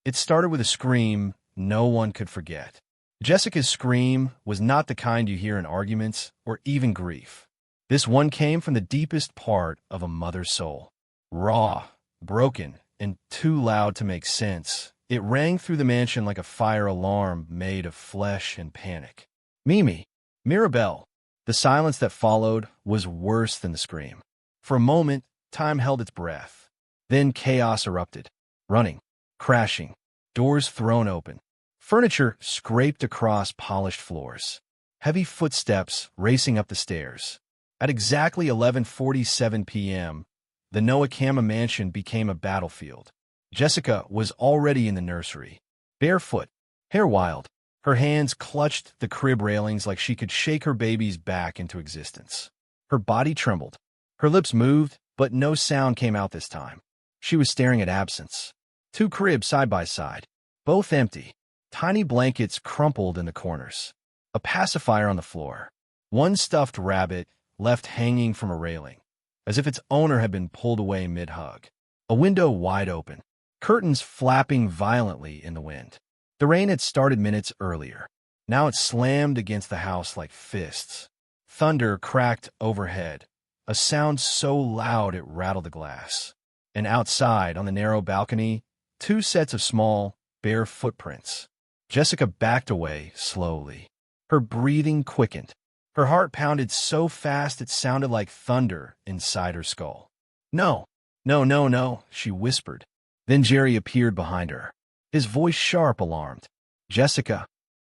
It started with a scream no one could forget. Jessica's scream was not the kind you hear in arguments or even grief. This one came from the deepest part of a mother's soul. Raw, broken, and too loud to make sense, it rang through the mansion like a fire alarm made of flesh and panic. Mimi, Mirabelle. The silence that followed was worse than the scream. For a moment, time held its breath. Then chaos erupted. Running, crashing, doors thrown open. Furniture scraped across polished floors. Heavy footsteps racing up the stairs. At exactly 11:47 p.m., the Noah Kama mansion became a battlefield. Jessica was already in the nursery. Barefoot, hair wild, her hands clutched the crib railings like she could shake her babies back into existence. Her body trembled. Her lips moved, but no sound came out this time. She was staring at absence. Two cribs side by side, both empty. Tiny blankets crumpled in the corners. A pacifier on the floor. One stuffed rabbit left hanging from a railing, as if its owner had been pulled away mid-hug. A window wide open. Curtains flapping violently in the wind. The rain had started minutes earlier. Now it slammed against the house like fists. Thunder cracked overhead, a sound so loud it rattled the glass. And outside, on the narrow balcony, two sets of small, bare footprints. Jessica backed away slowly. Her breathing quickened. Her heart pounded so fast it sounded like thunder inside her skull. "No, no, no, no," she whispered. Then Jerry appeared behind her, his voice sharp, alarmed. "Jessica."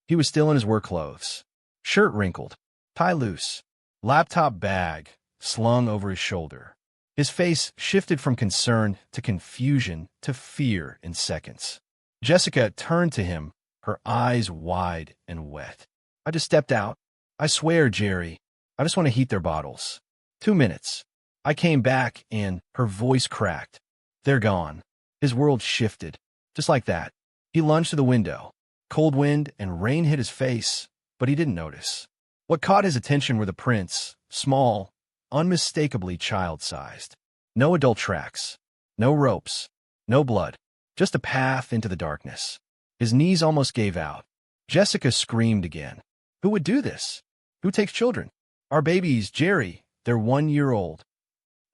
He was still in his work clothes. Shirt wrinkled, tie loose, laptop bag slung over his shoulder. His face shifted from concern to confusion to fear in seconds. Jessica turned to him, her eyes wide and wet. "I just stepped out. I swear, Jerry. I just want to heat their bottles. 2 minutes. I came back and..." Her voice cracked. "They're gone." His world shifted. Just like that. He lunged to the window. Cold wind and rain hit his face, but he didn't notice. What caught his attention were the prints, small, unmistakably child-sized. No adult tracks. No ropes. No blood. Just a path into the darkness. His knees almost gave out. Jessica screamed again. "Who would do this? Who takes children?" "Our babies, Jerry. They're 1 year old."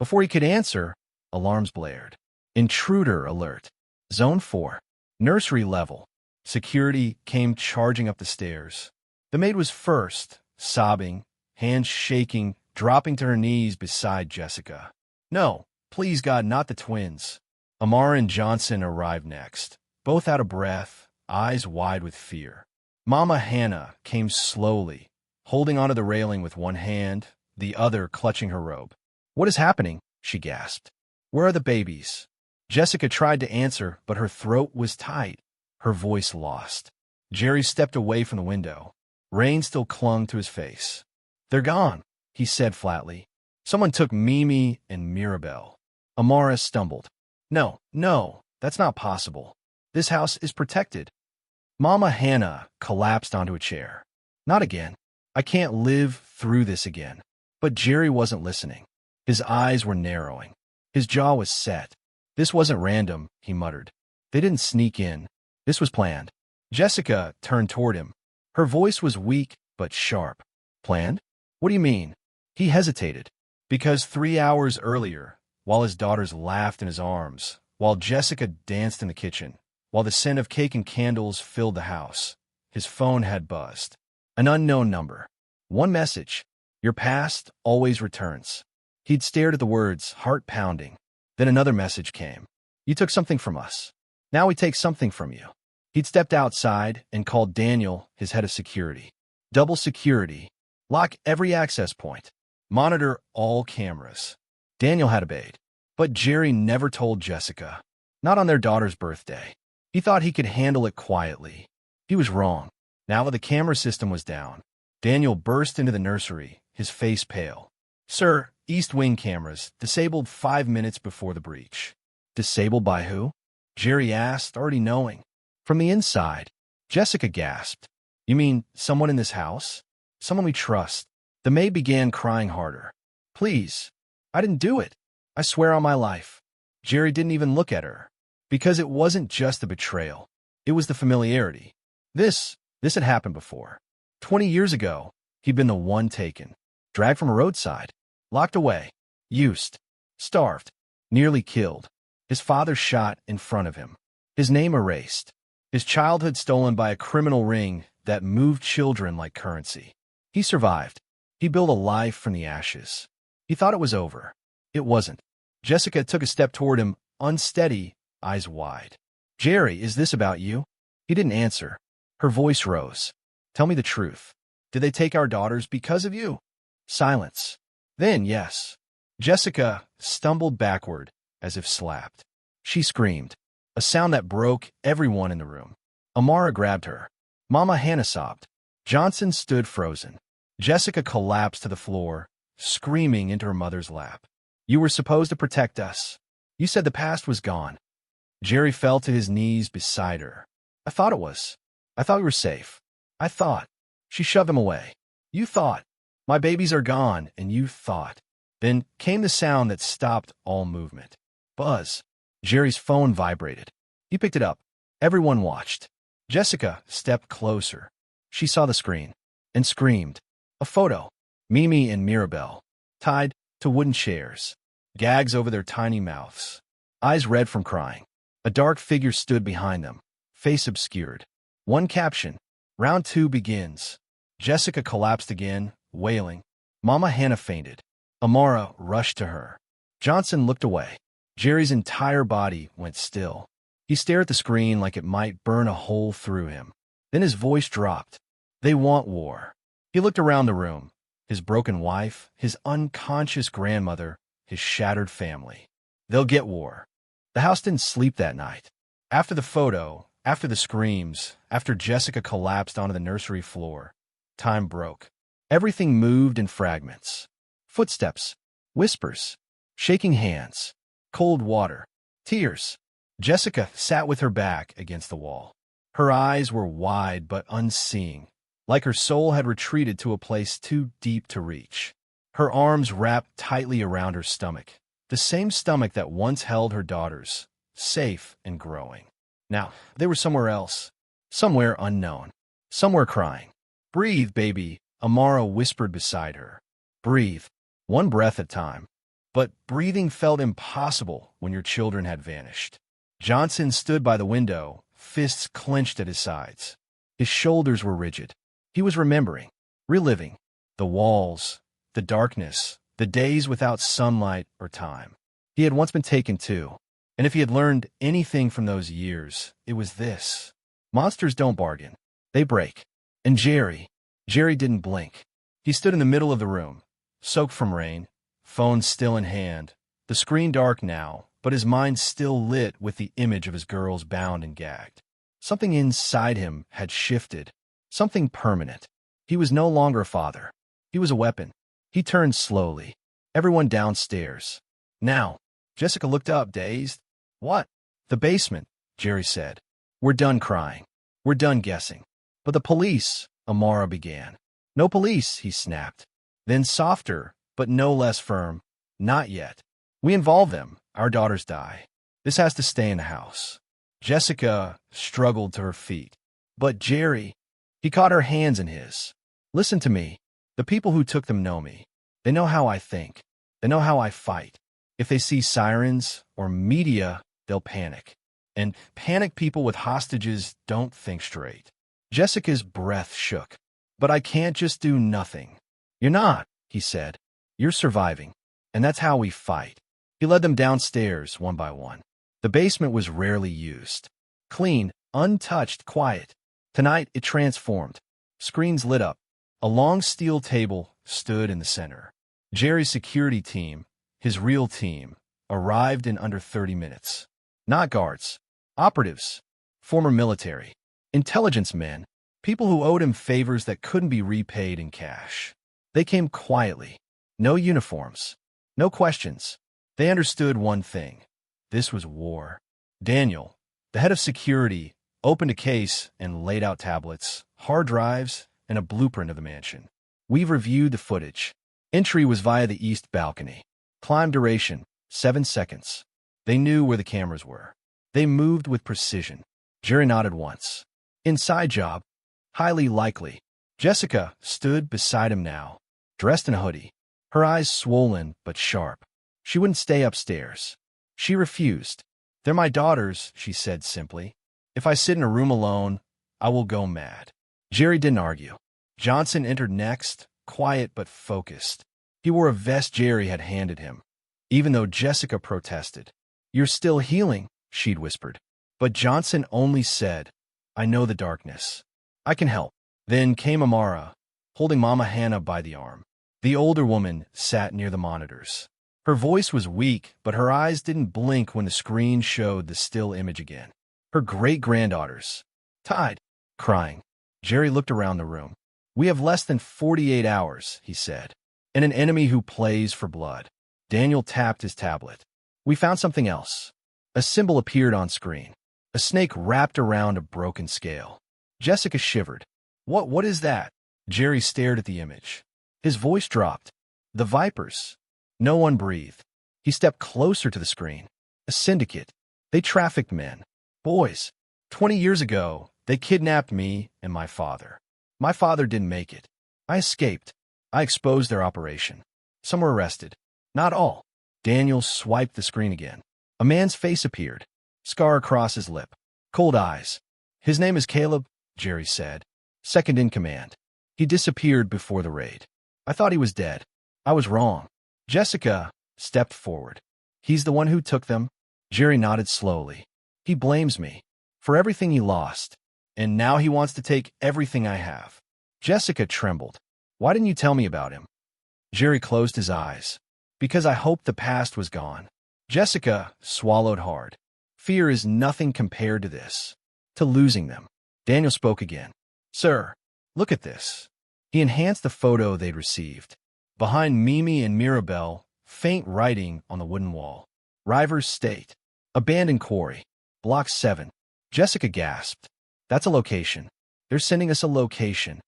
Before he could answer, alarms blared. Intruder alert. Zone 4. Nursery level. Security came charging up the stairs. The maid was first, sobbing, hands shaking, dropping to her knees beside Jessica. "No, please God, not the twins." Amara and Johnson arrived next, both out of breath, eyes wide with fear. Mama Hannah came slowly, holding onto the railing with one hand, the other clutching her robe. "What is happening?" she gasped. "Where are the babies?" Jessica tried to answer, but her throat was tight, her voice lost. Jerry stepped away from the window. Rain still clung to his face. "They're gone," he said flatly. "Someone took Mimi and Mirabelle." Amara stumbled. "No, no, that's not possible. This house is protected." Mama Hannah collapsed onto a chair. "Not again. I can't live through this again." But Jerry wasn't listening. His eyes were narrowing. His jaw was set. "This wasn't random," he muttered. "They didn't sneak in. This was planned." Jessica turned toward him. Her voice was weak but sharp. "Planned? What do you mean?" He hesitated. Because 3 hours earlier, while his daughters laughed in his arms, while Jessica danced in the kitchen, while the scent of cake and candles filled the house, his phone had buzzed. An unknown number. One message. "Your past always returns." He'd stared at the words, heart pounding. Then another message came. "You took something from us. Now we take something from you." He'd stepped outside and called Daniel, his head of security. "Double security. Lock every access point. Monitor all cameras." Daniel had obeyed. But Jerry never told Jessica. Not on their daughter's birthday. He thought he could handle it quietly. He was wrong. Now that the camera system was down, Daniel burst into the nursery, his face pale. "Sir, East Wing cameras, disabled 5 minutes before the breach." "Disabled by who?" Jerry asked, already knowing. "From the inside." Jessica gasped. "You mean someone in this house? Someone we trust?" The maid began crying harder. "Please, I didn't do it. I swear on my life." Jerry didn't even look at her. Because it wasn't just the betrayal. It was the familiarity. This had happened before. 20 years ago, he'd been the one taken, dragged from a roadside, locked away, used, starved, nearly killed. His father shot in front of him. His name erased. His childhood stolen by a criminal ring that moved children like currency. He survived. He built a life from the ashes. He thought it was over. It wasn't. Jessica took a step toward him, unsteady, eyes wide. "Jerry, is this about you?" He didn't answer. Her voice rose. "Tell me the truth. Did they take our daughters because of you?" Silence. Then, yes. Jessica stumbled backward, as if slapped. She screamed, a sound that broke everyone in the room. Amara grabbed her. Mama Hannah sobbed. Johnson stood frozen. Jessica collapsed to the floor, screaming into her mother's lap. "You were supposed to protect us. You said the past was gone." Jerry fell to his knees beside her. "I thought it was. I thought we were safe. I thought." She shoved him away. "You thought. My babies are gone, and you thought." Then came the sound that stopped all movement. Buzz. Jerry's phone vibrated. He picked it up. Everyone watched. Jessica stepped closer. She saw the screen and screamed. A photo. Mimi and Mirabelle, tied to wooden chairs, gags over their tiny mouths, eyes red from crying. A dark figure stood behind them, face obscured. One caption, "Round 2 begins." Jessica collapsed again, wailing. Mama Hannah fainted. Amara rushed to her. Johnson looked away. Jerry's entire body went still. He stared at the screen like it might burn a hole through him. Then his voice dropped. "They want war." He looked around the room. His broken wife, his unconscious grandmother, his shattered family. They'll get war. The house didn't sleep that night. After the photo, after the screams, after Jessica collapsed onto the nursery floor, time broke. Everything moved in fragments. Footsteps, whispers, shaking hands, cold water, tears. Jessica sat with her back against the wall. Her eyes were wide but unseeing, like her soul had retreated to a place too deep to reach. Her arms wrapped tightly around her stomach, the same stomach that once held her daughters, safe and growing. Now, they were somewhere else, somewhere unknown, somewhere crying. "Breathe, baby," Amara whispered beside her. "Breathe, one breath at a time." But breathing felt impossible when your children had vanished. Johnson stood by the window, fists clenched at his sides. His shoulders were rigid. He was remembering, reliving, the walls, the darkness, the days without sunlight or time. He had once been taken too, and if he had learned anything from those years, it was this. Monsters don't bargain. They break. And Jerry didn't blink. He stood in the middle of the room, soaked from rain, phone still in hand, the screen dark now, but his mind still lit with the image of his girls bound and gagged. Something inside him had shifted, something permanent. He was no longer a father. He was a weapon. He turned slowly. Everyone downstairs. Now, Jessica looked up, dazed. "What?" "The basement," Jerry said. "We're done crying. We're done guessing." "But the police," Amara began. "No police," he snapped. Then softer, but no less firm. "Not yet. We involve them. Our daughters die. This has to stay in the house." Jessica struggled to her feet. "But Jerry," he caught her hands in his. "Listen to me. The people who took them know me. They know how I think. They know how I fight. If they see sirens or media, they'll panic. And panic people with hostages don't think straight." Jessica's breath shook. "But I can't just do nothing." "You're not," he said. "You're surviving. And that's how we fight." He led them downstairs, one by one. The basement was rarely used. Clean, untouched, quiet. Tonight it transformed. Screens lit up. A long steel table stood in the center. Jerry's security team, his real team, arrived in under 30 minutes. Not guards. Operatives. Former military. Intelligence men. People who owed him favors that couldn't be repaid in cash. They came quietly. No uniforms. No questions. They understood one thing. This was war. Daniel, the head of security, opened a case and laid out tablets, hard drives, and a blueprint of the mansion. "We've reviewed the footage. Entry was via the east balcony. Climb duration, 7 seconds. They knew where the cameras were. They moved with precision. Jerry nodded once. Inside job? Highly likely. Jessica stood beside him now, dressed in a hoodie, her eyes swollen but sharp. She wouldn't stay upstairs. She refused. They're my daughters, she said simply. If I sit in a room alone, I will go mad. Jerry didn't argue. Johnson entered next, quiet but focused. He wore a vest Jerry had handed him, even though Jessica protested. You're still healing, she'd whispered. But Johnson only said, I know the darkness. I can help. Then came Amara, holding Mama Hannah by the arm. The older woman sat near the monitors. Her voice was weak, but her eyes didn't blink when the screen showed the still image again. Her great-granddaughters. Tied. Crying. Jerry looked around the room. We have less than 48 hours, he said. And an enemy who plays for blood. Daniel tapped his tablet. We found something else. A symbol appeared on screen. A snake wrapped around a broken scale. Jessica shivered. What is that? Jerry stared at the image. His voice dropped. The Vipers. No one breathed. He stepped closer to the screen. A syndicate. They trafficked men. Boys. 20 years ago, they kidnapped me and my father. My father didn't make it. I escaped. I exposed their operation. Some were arrested. Not all. Daniel swiped the screen again. A man's face appeared. Scar across his lip. Cold eyes. His name is Caleb, Jerry said. Second in command. He disappeared before the raid. I thought he was dead. I was wrong. Jessica stepped forward. He's the one who took them. Jerry nodded slowly. He blames me for everything he lost. And now he wants to take everything I have. Jessica trembled. Why didn't you tell me about him? Jerry closed his eyes. Because I hoped the past was gone. Jessica swallowed hard. Fear is nothing compared to this. To losing them. Daniel spoke again. Sir, look at this. He enhanced the photo they'd received. Behind Mimi and Mirabelle, faint writing on the wooden wall. Rivers State. Abandoned quarry. Block 7. Jessica gasped. That's a location. They're sending us a location.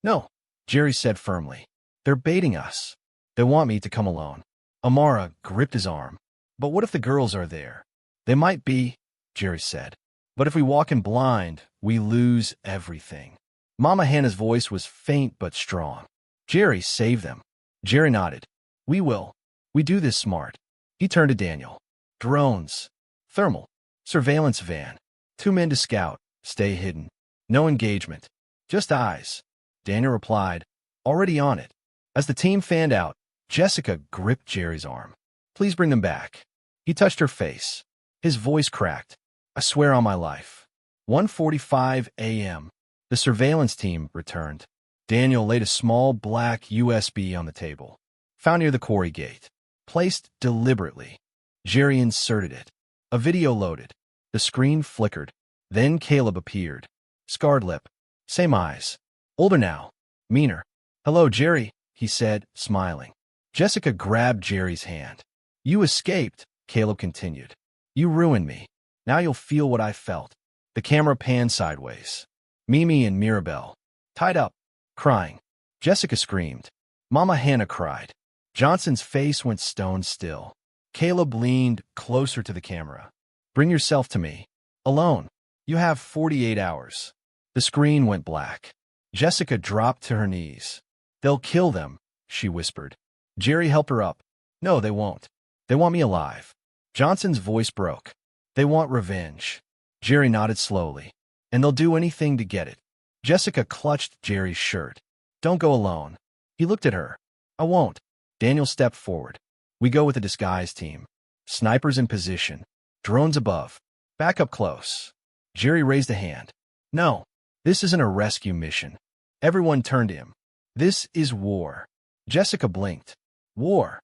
No, Jerry said firmly. They're baiting us. They want me to come alone. Amara gripped his arm. But what if the girls are there? They might be, Jerry said. But if we walk in blind, we lose everything. Mama Hannah's voice was faint but strong. Jerry, save them. Jerry nodded. We will. We do this smart. He turned to Daniel. Drones. Thermal. Surveillance van. 2 men to scout. Stay hidden. No engagement. Just eyes. Daniel replied. Already on it. As the team fanned out, Jessica gripped Jerry's arm. Please bring them back. He touched her face. His voice cracked. I swear on my life. 1:45 a.m. The surveillance team returned. Daniel laid a small black USB on the table. Found near the quarry gate. Placed deliberately. Jerry inserted it. A video loaded. The screen flickered. Then Caleb appeared. Scarred lip. Same eyes. Older now. Meaner. Hello, Jerry, he said, smiling. Jessica grabbed Jerry's hand. You escaped, Caleb continued. You ruined me. Now you'll feel what I felt. The camera panned sideways. Mimi and Mirabelle. Tied up. Crying. Jessica screamed. Mama Hannah cried. Johnson's face went stone still. Caleb leaned closer to the camera. Bring yourself to me. Alone. You have 48 hours. The screen went black. Jessica dropped to her knees. They'll kill them, she whispered. Jerry helped her up. No, they won't. They want me alive. Johnson's voice broke. They want revenge. Jerry nodded slowly. And they'll do anything to get it. Jessica clutched Jerry's shirt. Don't go alone. He looked at her. I won't. Daniel stepped forward. We go with the disguise team. Snipers in position. Drones above. Back up close. Jerry raised a hand. No, this isn't a rescue mission. Everyone turned to him. This is war. Jessica blinked. War.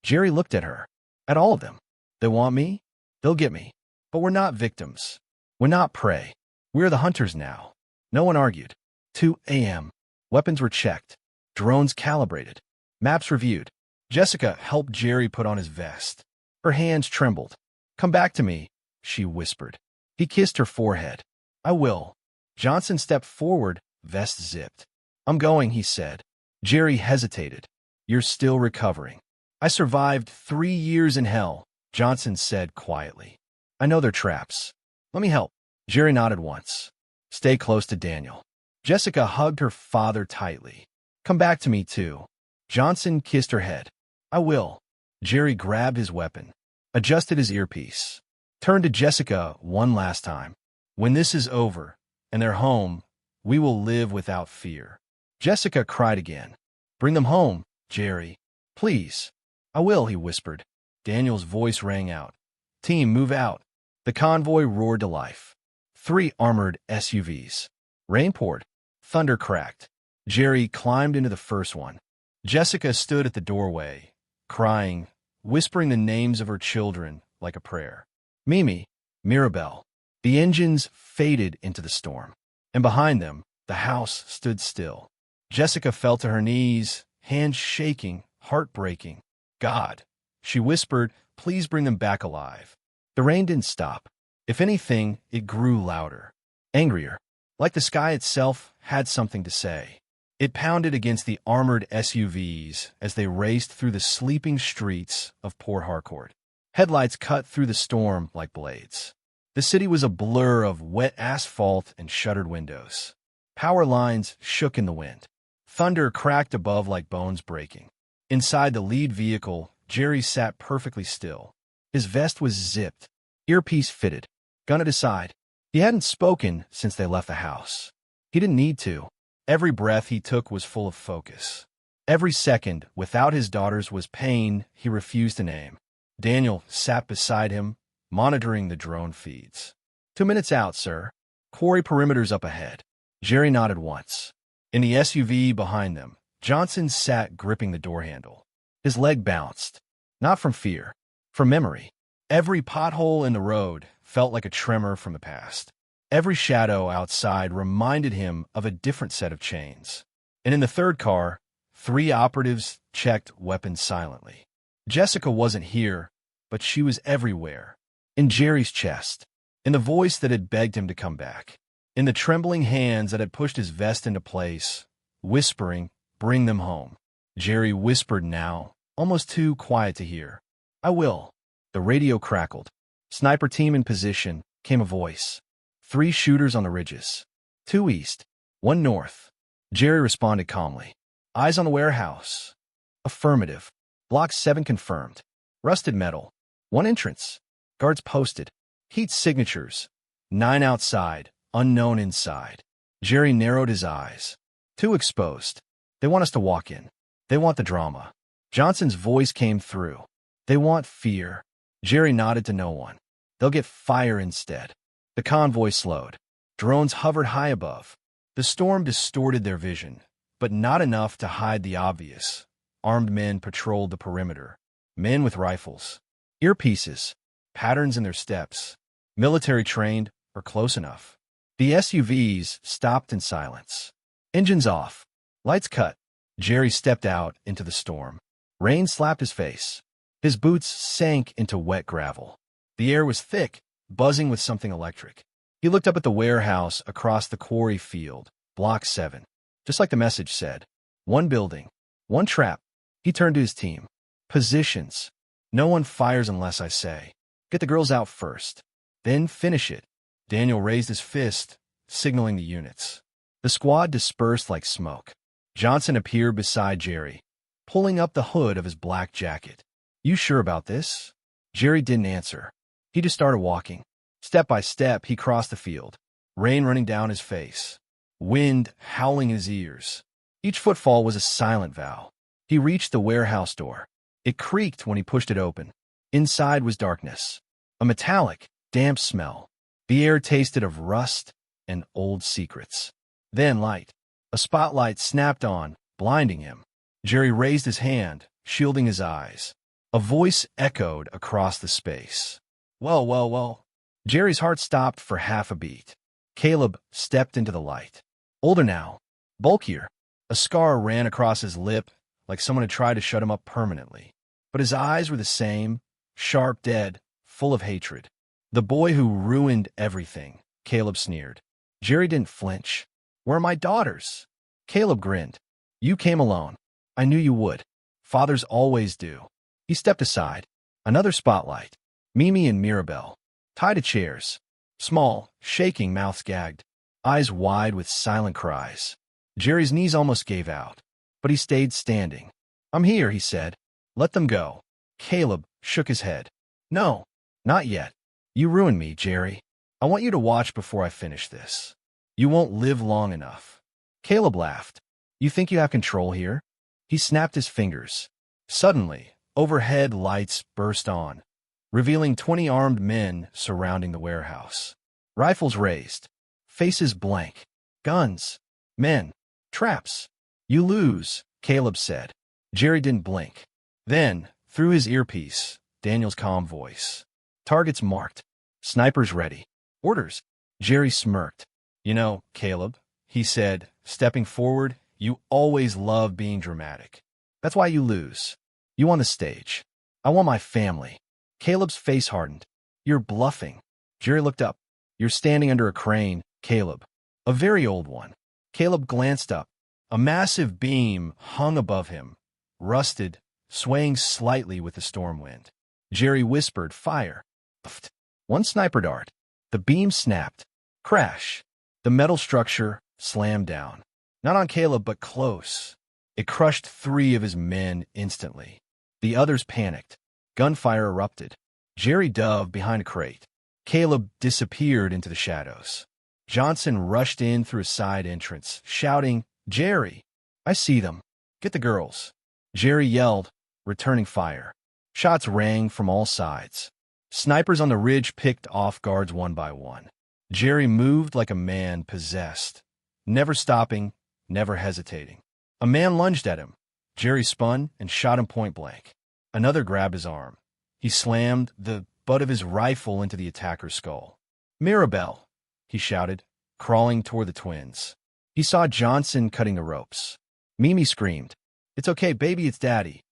Jerry looked at her. At all of them. They want me? They'll get me. But we're not victims. We're not prey. We're the hunters now. No one argued. 2 a.m. Weapons were checked. Drones calibrated. Maps reviewed. Jessica helped Jerry put on his vest. Her hands trembled. Come back to me, she whispered. He kissed her forehead. I will. Johnson stepped forward, vest zipped. I'm going, he said. Jerry hesitated. You're still recovering. I survived 3 years in hell, Johnson said quietly. I know they're traps. Let me help. Jerry nodded once. Stay close to Daniel. Jessica hugged her father tightly. Come back to me, too. Johnson kissed her head. I will. Jerry grabbed his weapon, adjusted his earpiece, turned to Jessica one last time. When this is over, and they're home, we will live without fear. Jessica cried again. Bring them home, Jerry. Please. I will, he whispered. Daniel's voice rang out. Team, move out. The convoy roared to life. 3 armored SUVs. Rain poured. Thunder cracked. Jerry climbed into the first one. Jessica stood at the doorway, crying, whispering the names of her children like a prayer. Mimi, Mirabelle. The engines faded into the storm, and behind them, the house stood still. Jessica fell to her knees, hands shaking, heart breaking. God, she whispered, please bring them back alive. The rain didn't stop. If anything, it grew louder, angrier, like the sky itself had something to say. It pounded against the armored SUVs as they raced through the sleeping streets of Port Harcourt. Headlights cut through the storm like blades. The city was a blur of wet asphalt and shuttered windows. Power lines shook in the wind. Thunder cracked above like bones breaking. Inside the lead vehicle, Jerry sat perfectly still. His vest was zipped, earpiece fitted, gun at his side. He hadn't spoken since they left the house. He didn't need to. Every breath he took was full of focus. Every second without his daughters was pain he refused to name. Daniel sat beside him, monitoring the drone feeds. 2 minutes out, sir. Quarry perimeter's up ahead. Jerry nodded once. In the SUV behind them, Johnson sat gripping the door handle. His leg bounced. Not from fear, from memory. Every pothole in the road felt like a tremor from the past. Every shadow outside reminded him of a different set of chains. And in the third car, 3 operatives checked weapons silently. Jessica wasn't here, but she was everywhere. In Jerry's chest, in the voice that had begged him to come back, in the trembling hands that had pushed his vest into place, whispering, bring them home. Jerry whispered now, almost too quiet to hear. I will. The radio crackled. Sniper team in position, came a voice. 3 shooters on the ridges. 2 east, 1 north. Jerry responded calmly. Eyes on the warehouse. Affirmative. Block 7 confirmed. Rusted metal. 1 entrance. Guards posted. Heat signatures. 9 outside. Unknown inside. Jerry narrowed his eyes. 2 exposed. They want us to walk in. They want the drama. Johnson's voice came through. They want fear. Jerry nodded to no one. They'll get fire instead. The convoy slowed. Drones hovered high above. The storm distorted their vision, but not enough to hide the obvious. Armed men patrolled the perimeter. Men with rifles. Earpieces. Patterns in their steps. Military trained or close enough. The SUVs stopped in silence. Engines off. Lights cut. Jerry stepped out into the storm. Rain slapped his face. His boots sank into wet gravel. The air was thick, buzzing with something electric. He looked up at the warehouse across the quarry field, Block 7. Just like the message said. 1 building. 1 trap. He turned to his team. Positions. No one fires unless I say. Get the girls out first. Then finish it. Daniel raised his fist, signaling the units. The squad dispersed like smoke. Johnson appeared beside Jerry, pulling up the hood of his black jacket. You sure about this? Jerry didn't answer. He just started walking. Step by step, he crossed the field, rain running down his face, wind howling in his ears. Each footfall was a silent vow. He reached the warehouse door. It creaked when he pushed it open. Inside was darkness, a metallic, damp smell. The air tasted of rust and old secrets. Then light. A spotlight snapped on, blinding him. Jerry raised his hand, shielding his eyes. A voice echoed across the space. Well, well, well. Jerry's heart stopped for half a beat. Caleb stepped into the light. Older now, bulkier. A scar ran across his lip like someone had tried to shut him up permanently. But his eyes were the same, sharp, dead, full of hatred. The boy who ruined everything, Caleb sneered. Jerry didn't flinch. Where are my daughters? Caleb grinned. You came alone. I knew you would. Fathers always do. He stepped aside. Another spotlight. Mimi and Mirabelle. tied to chairs. Small, shaking mouths gagged, eyes wide with silent cries. Jerry's knees almost gave out, but he stayed standing. "I'm here," he said. "Let them go." Caleb shook his head. "No, not yet. You ruined me, Jerry. I want you to watch before I finish this. You won't live long enough." Caleb laughed. "You think you have control here?" He snapped his fingers. Suddenly, overhead lights burst on, revealing 20 armed men surrounding the warehouse. Rifles raised, faces blank, guns, men, traps. "You lose," Caleb said. Jerry didn't blink. Then, through his earpiece, Daniel's calm voice. "Targets marked. Snipers ready. Orders." Jerry smirked. "You know, Caleb," he said, stepping forward, "you always love being dramatic. That's why you lose. You on the stage. I want my family." Caleb's face hardened. "You're bluffing." Jerry looked up. "You're standing under a crane, Caleb. A very old one." Caleb glanced up. A massive beam hung above him, rusted, swaying slightly with the storm wind. Jerry whispered, "Fire." Puffed. One sniper dart. The beam snapped. Crash. The metal structure slammed down. Not on Caleb, but close. It crushed 3 of his men instantly. The others panicked. Gunfire erupted. Jerry dove behind a crate. Caleb disappeared into the shadows. Johnson rushed in through a side entrance, shouting, "Jerry, I see them. Get the girls." Jerry yelled, returning fire. Shots rang from all sides. Snipers on the ridge picked off guards one by one. Jerry moved like a man possessed, never stopping, never hesitating. A man lunged at him. Jerry spun and shot him point blank. Another grabbed his arm. He slammed the butt of his rifle into the attacker's skull. "Mirabelle," he shouted, crawling toward the twins. He saw Johnson cutting the ropes. Mimi screamed, "It's okay, baby, it's Daddy."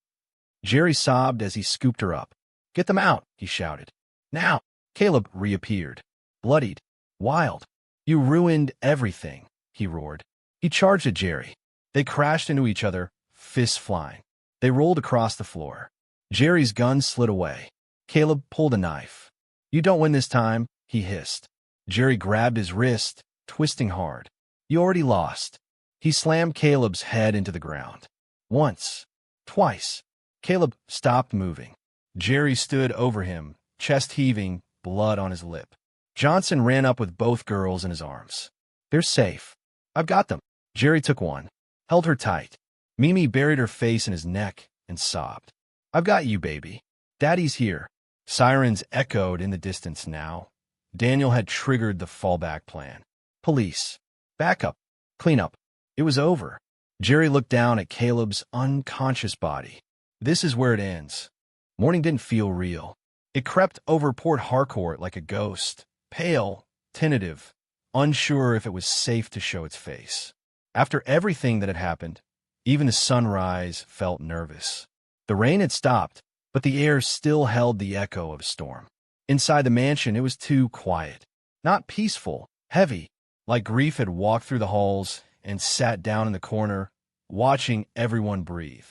Jerry sobbed as he scooped her up. "Get them out," he shouted. "Now!" Caleb reappeared, bloodied, wild. "You ruined everything," he roared. He charged at Jerry. They crashed into each other, fists flying. They rolled across the floor. Jerry's gun slid away. Caleb pulled a knife. "You don't win this time," he hissed. Jerry grabbed his wrist, twisting hard. "You already lost." He slammed Caleb's head into the ground. Once. Twice. Caleb stopped moving. Jerry stood over him, chest heaving, blood on his lip. Johnson ran up with both girls in his arms. "They're safe. I've got them." Jerry took one, held her tight. Mimi buried her face in his neck and sobbed. "I've got you, baby. Daddy's here." Sirens echoed in the distance now. Daniel had triggered the fallback plan. Police. Backup. Cleanup. It was over. Jerry looked down at Caleb's unconscious body. This is where it ends. Morning didn't feel real. It crept over Port Harcourt like a ghost, pale, tentative, unsure if it was safe to show its face. After everything that had happened, even the sunrise felt nervous. The rain had stopped, but the air still held the echo of a storm. Inside the mansion, it was too quiet. Not peaceful, heavy, like grief had walked through the halls and sat down in the corner, watching everyone breathe.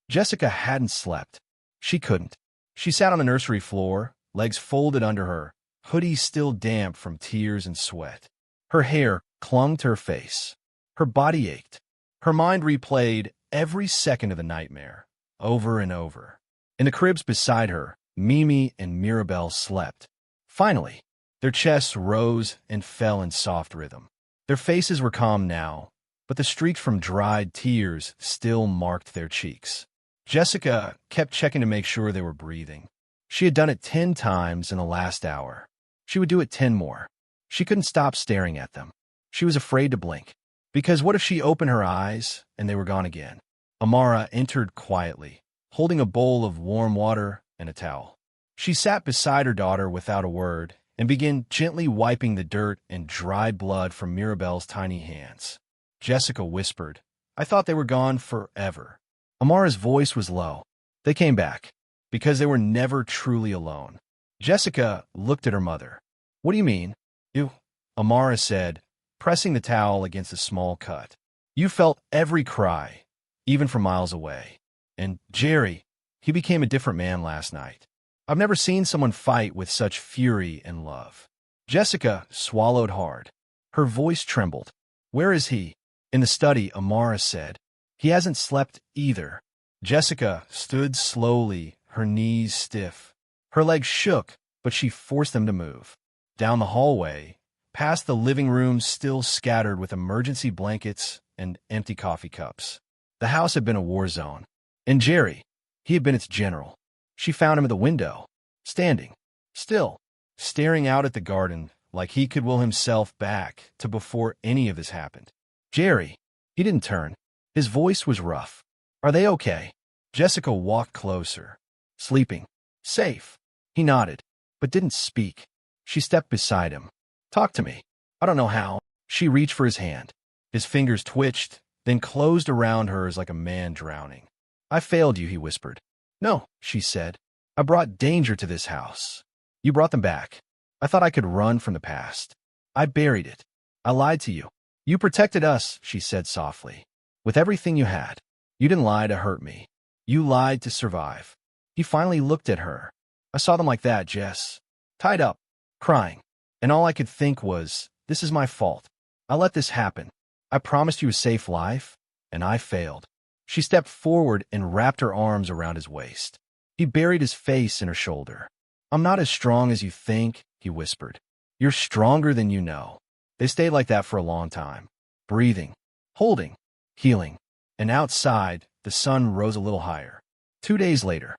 Jessica hadn't slept. She couldn't. She sat on the nursery floor, legs folded under her, hoodie still damp from tears and sweat. Her hair clung to her face. Her body ached. Her mind replayed every second of the nightmare, over and over. In the cribs beside her, Mimi and Mirabelle slept. Finally, their chests rose and fell in soft rhythm. Their faces were calm now, but the streaks from dried tears still marked their cheeks. Jessica kept checking to make sure they were breathing. She had done it 10 times in the last hour. She would do it 10 more. She couldn't stop staring at them. She was afraid to blink. Because what if she opened her eyes and they were gone again? Amara entered quietly, holding a bowl of warm water and a towel. She sat beside her daughter without a word and began gently wiping the dirt and dried blood from Mirabelle's tiny hands. Jessica whispered, "I thought they were gone forever." Amara's voice was low. They came back, because they were never truly alone. Jessica looked at her mother. "What do you mean?" "You," Amara said, pressing the towel against a small cut. "You felt every cry, even from miles away. And Jerry, he became a different man last night. I've never seen someone fight with such fury and love. Jessica swallowed hard. Her voice trembled. Where is he? In the study, Amara said. He hasn't slept either. Jessica stood slowly, her knees stiff. Her legs shook, but she forced them to move. Down the hallway, past the living room still scattered with emergency blankets and empty coffee cups. The house had been a war zone. And Jerry, he had been its general. She found him at the window, standing, still, staring out at the garden like he could will himself back to before any of this happened. Jerry, he didn't turn. His voice was rough. Are they okay? Jessica walked closer. Sleeping. Safe. He nodded, but didn't speak. She stepped beside him. Talk to me. I don't know how. She reached for his hand. His fingers twitched, then closed around hers like a man drowning. I failed you, he whispered. No, she said. I brought danger to this house. You brought them back. I thought I could run from the past. I buried it. I lied to you. You protected us, she said softly. With everything you had. You didn't lie to hurt me. You lied to survive. He finally looked at her. I saw them like that, Jess. Tied up, crying. And all I could think was, this is my fault. I let this happen. I promised you a safe life, and I failed. She stepped forward and wrapped her arms around his waist. He buried his face in her shoulder. I'm not as strong as you think, he whispered. You're stronger than you know. They stayed like that for a long time. Breathing, holding, healing. And outside, the sun rose a little higher. 2 days later,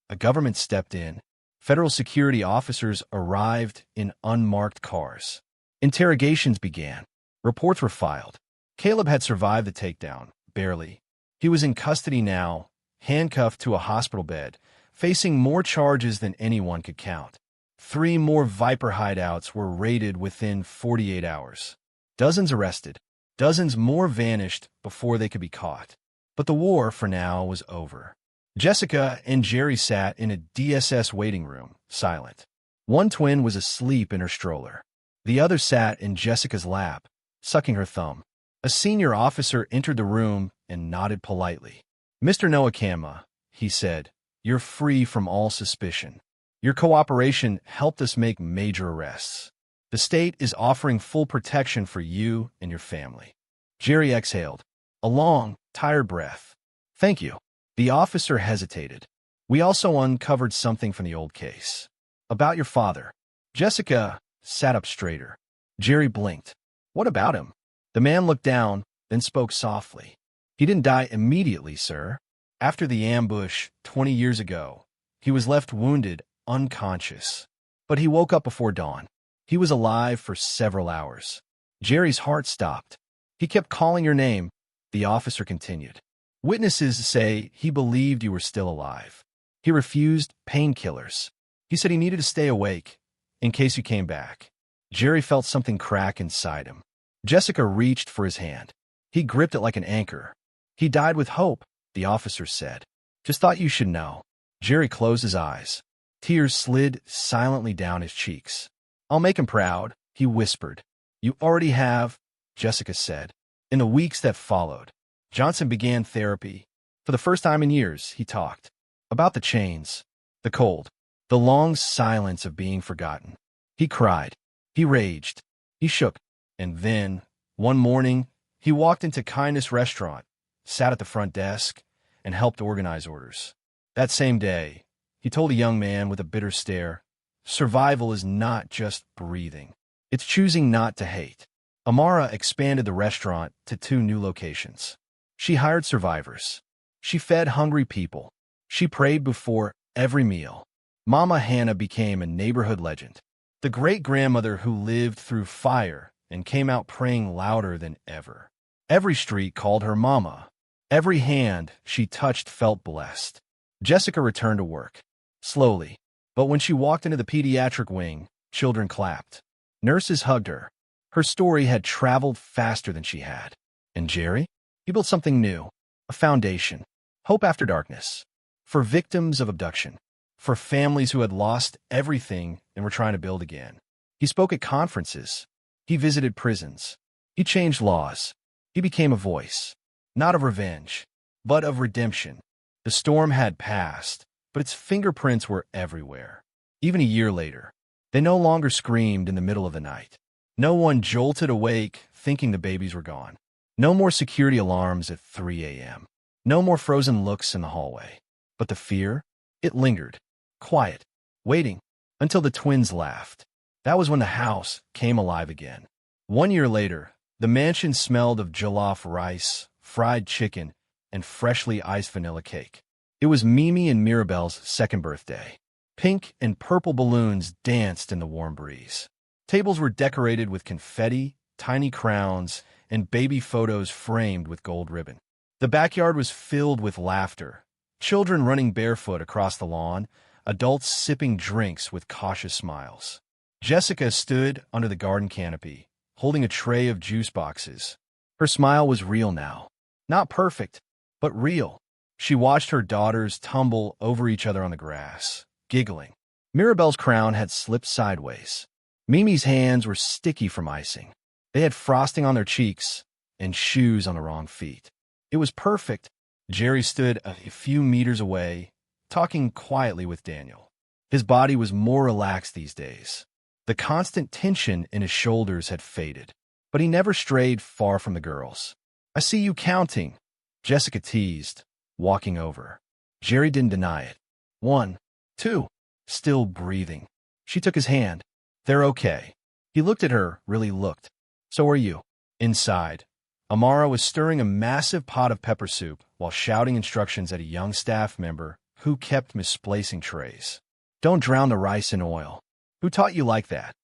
a government stepped in. Federal security officers arrived in unmarked cars. Interrogations began. Reports were filed. Caleb had survived the takedown, barely. He was in custody now, handcuffed to a hospital bed, facing more charges than anyone could count. 3 more Viper hideouts were raided within 48 hours. Dozens arrested. Dozens more vanished before they could be caught. But the war, for now, was over. Jessica and Jerry sat in a DSS waiting room, silent. One twin was asleep in her stroller. The other sat in Jessica's lap, sucking her thumb. A senior officer entered the room and nodded politely. Mr. Noakama, he said, you're free from all suspicion. Your cooperation helped us make major arrests. The state is offering full protection for you and your family. Jerry exhaled, a long, tired breath. Thank you. The officer hesitated. We also uncovered something from the old case. About your father. Jessica sat up straighter. Jerry blinked. What about him? The man looked down, then spoke softly. He didn't die immediately, sir. After the ambush 20 years ago, he was left wounded, unconscious. But he woke up before dawn. He was alive for several hours. Jerry's heart stopped. He kept calling your name. The officer continued. Witnesses say he believed you were still alive. He refused painkillers. He said he needed to stay awake, in case you came back. Jerry felt something crack inside him. Jessica reached for his hand. He gripped it like an anchor. He died with hope, the officer said. Just thought you should know. Jerry closed his eyes. Tears slid silently down his cheeks. I'll make him proud, he whispered. You already have, Jessica said. In the weeks that followed, Johnson began therapy. For the first time in years, he talked about the chains, the cold, the long silence of being forgotten. He cried. He raged. He shook. And then, one morning, he walked into Kindness Restaurant, sat at the front desk, and helped organize orders. That same day, he told a young man with a bitter stare, survival is not just breathing. It's choosing not to hate. Amara expanded the restaurant to 2 new locations. She hired survivors. She fed hungry people. She prayed before every meal. Mama Hannah became a neighborhood legend, the great-grandmother who lived through fire and came out praying louder than ever. Every street called her Mama. Every hand she touched felt blessed. Jessica returned to work, slowly. But when she walked into the pediatric wing, children clapped. Nurses hugged her. Her story had traveled faster than she had. And Jerry? He built something new, a foundation, hope after darkness, for victims of abduction, for families who had lost everything and were trying to build again. He spoke at conferences. He visited prisons. He changed laws. He became a voice, not of revenge, but of redemption. The storm had passed, but its fingerprints were everywhere. Even a year later, they no longer screamed in the middle of the night. No one jolted awake thinking the babies were gone. No more security alarms at 3 a.m. No more frozen looks in the hallway. But the fear? It lingered, quiet, waiting, until the twins laughed. That was when the house came alive again. 1 year later, the mansion smelled of jollof rice, fried chicken, and freshly iced vanilla cake. It was Mimi and Mirabelle's second birthday. Pink and purple balloons danced in the warm breeze. Tables were decorated with confetti, tiny crowns, and baby photos framed with gold ribbon. The backyard was filled with laughter, children running barefoot across the lawn, adults sipping drinks with cautious smiles. Jessica stood under the garden canopy, holding a tray of juice boxes. Her smile was real now. Not perfect, but real. She watched her daughters tumble over each other on the grass, giggling. Mirabelle's crown had slipped sideways. Mimi's hands were sticky from icing. They had frosting on their cheeks and shoes on the wrong feet. It was perfect. Jerry stood a few meters away, talking quietly with Daniel. His body was more relaxed these days. The constant tension in his shoulders had faded, but he never strayed far from the girls. "I see you counting," Jessica teased, walking over. Jerry didn't deny it. 1, 2, still breathing. She took his hand. "They're okay." He looked at her, really looked. "So are you." Inside, Amara was stirring a massive pot of pepper soup while shouting instructions at a young staff member who kept misplacing trays. "Don't drown the rice in oil." "Who taught you like that?"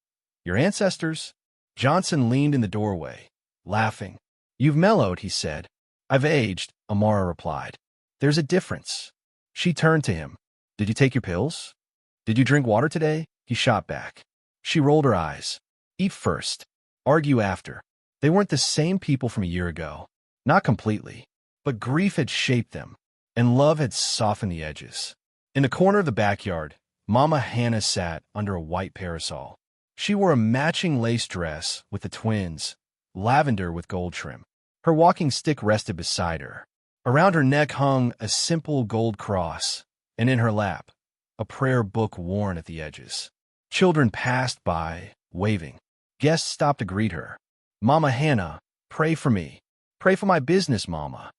"Your ancestors." Johnson leaned in the doorway, laughing. "You've mellowed," he said. "I've aged," Amara replied. "There's a difference." She turned to him. "Did you take your pills? Did you drink water today?" He shot back. She rolled her eyes. "Eat first. Argue after." They weren't the same people from a year ago. Not completely. But grief had shaped them, and love had softened the edges. In the corner of the backyard, Mama Hannah sat under a white parasol. She wore a matching lace dress with the twins, lavender with gold trim. Her walking stick rested beside her. Around her neck hung a simple gold cross, and in her lap, a prayer book worn at the edges. Children passed by, waving. Guests stopped to greet her. "Mama Hannah, pray for me. Pray for my business, Mama."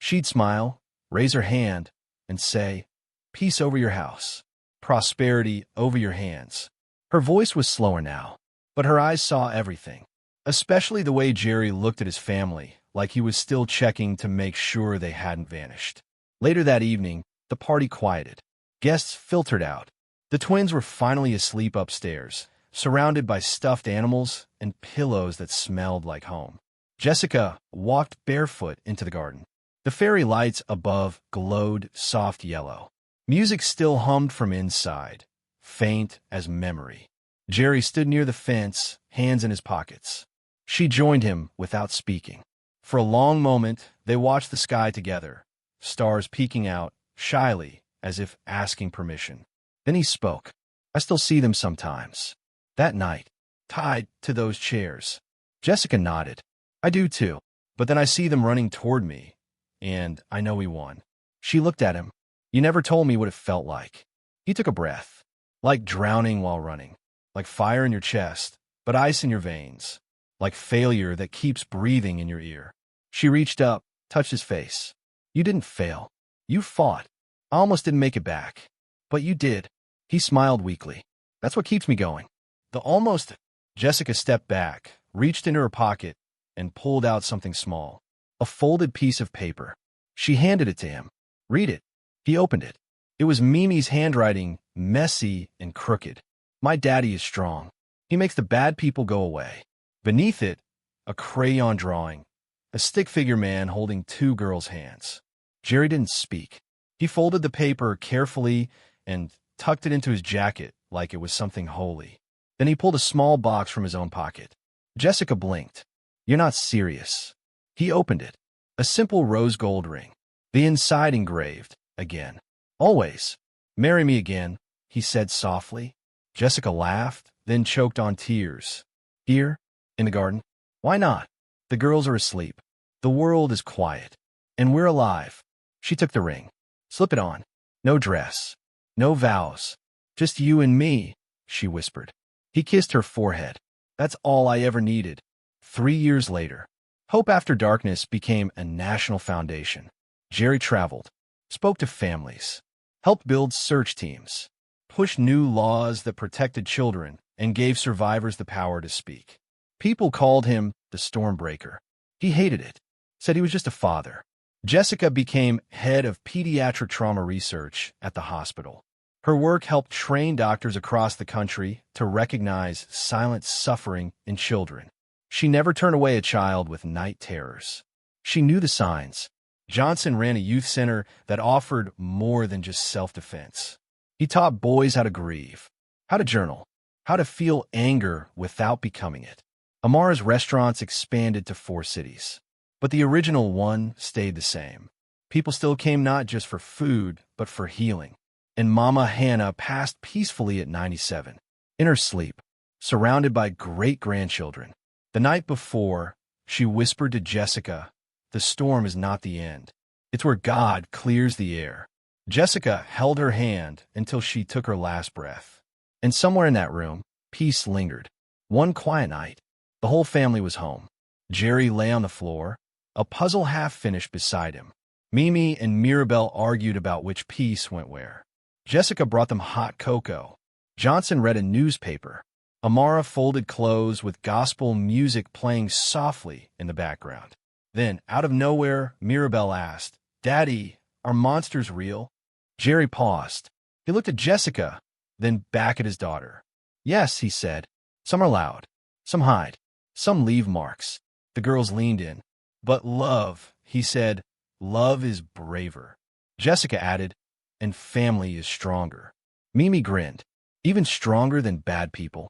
She'd smile, raise her hand, and say, "Peace over your house. Prosperity over your hands." Her voice was slower now, but her eyes saw everything, especially the way Jerry looked at his family, like he was still checking to make sure they hadn't vanished. Later that evening, the party quieted. Guests filtered out. The twins were finally asleep upstairs, surrounded by stuffed animals and pillows that smelled like home. Jessica walked barefoot into the garden. The fairy lights above glowed soft yellow. Music still hummed from inside, faint as memory. Jerry stood near the fence, hands in his pockets. She joined him without speaking. For a long moment, they watched the sky together, stars peeking out, shyly, as if asking permission. Then he spoke. "I still see them sometimes. That night, tied to those chairs." Jessica nodded. "I do too. But then I see them running toward me, and I know we won." She looked at him. "You never told me what it felt like." He took a breath. "Like drowning while running. Like fire in your chest, but ice in your veins. Like failure that keeps breathing in your ear." She reached up, touched his face. "You didn't fail. You fought. I almost didn't make it back. But you did." He smiled weakly. "That's what keeps me going." The almost... Jessica stepped back, reached into her pocket, and pulled out something small. A folded piece of paper. She handed it to him. "Read it." He opened it. It was Mimi's handwriting, messy and crooked. "My daddy is strong. He makes the bad people go away." Beneath it, a crayon drawing, a stick figure man holding two girls' hands. Jerry didn't speak. He folded the paper carefully and tucked it into his jacket like it was something holy. Then he pulled a small box from his own pocket. Jessica blinked. "You're not serious." He opened it. A simple rose gold ring. The inside engraved, again. "Always. Marry me again," he said softly. Jessica laughed, then choked on tears. "Here? In the garden? Why not? The girls are asleep. The world is quiet. And we're alive." She took the ring. "Slip it on." No dress. No vows. Just you and me, she whispered. He kissed her forehead. That's all I ever needed. 3 years later, Hope After Darkness became a national foundation. Jerry traveled, spoke to families, helped build search teams, pushed new laws that protected children, and gave survivors the power to speak. People called him the Stormbreaker. He hated it, said he was just a father. Jessica became head of pediatric trauma research at the hospital. Her work helped train doctors across the country to recognize silent suffering in children. She never turned away a child with night terrors. She knew the signs. Johnson ran a youth center that offered more than just self-defense. He taught boys how to grieve, how to journal, how to feel anger without becoming it. Amara's restaurants expanded to 4 cities, but the original one stayed the same. People still came not just for food, but for healing. And Mama Hannah passed peacefully at 97, in her sleep, surrounded by great-grandchildren. The night before, she whispered to Jessica, "The storm is not the end. It's where God clears the air." Jessica held her hand until she took her last breath. And somewhere in that room, peace lingered. One quiet night, the whole family was home. Jerry lay on the floor, a puzzle half finished beside him. Mimi and Mirabelle argued about which piece went where. Jessica brought them hot cocoa. Johnson read a newspaper. Amara folded clothes with gospel music playing softly in the background. Then, out of nowhere, Mirabelle asked, "Daddy, are monsters real?" Jerry paused. He looked at Jessica, then back at his daughter. "Yes," he said. "Some are loud. Some hide. Some leave marks." The girls leaned in. "But love," he said, "love is braver." Jessica added, "And family is stronger." Mimi grinned. "Even stronger than bad people."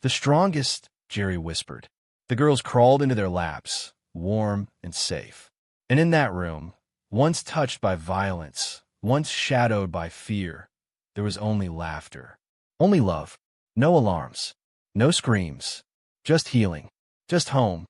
"The strongest," Jerry whispered. The girls crawled into their laps, warm and safe. And in that room, once touched by violence, once shadowed by fear, there was only laughter. Only love. No alarms. No screams. Just healing. Just home.